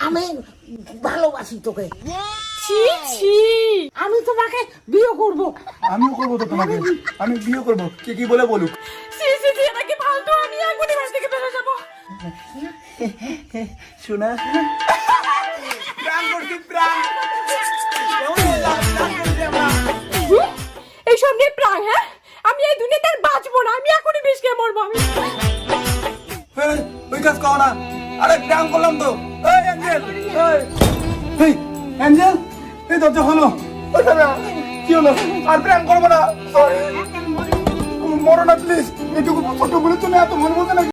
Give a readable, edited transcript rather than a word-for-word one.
আমি ভালোবাসি তোকে। ছি ছি, আমি তোমাকে বিয়ে করব। আমিও করবো তো তোমাকে, আমি বিয়ে করবো, কে কি বলে বলুক। ছি ছি ছি, এটা কি ফালতু? আমি এখনই বাড়ি থেকে বেরো যাবো। শোনা প্রাণ করছি, প্রাণ এইসব নিয়ে প্রায়, হ্যাঁ? আমি এই দুনিয়াতে আর বাঁচবো না, আমি এখনই বিষ খেয়ে মরবো আমি। ওই কাজ করো না। আরে প্রাণ করলাম তো। এই অ্যাঞ্জেল, এই অ্যাঞ্জেল, এই দরজা হলো। কি হলো? আর প্রাণ করবো না, সরি। মরো না প্লিজ, এটুকু ছোট বলে তুমি এত মন বলতে না।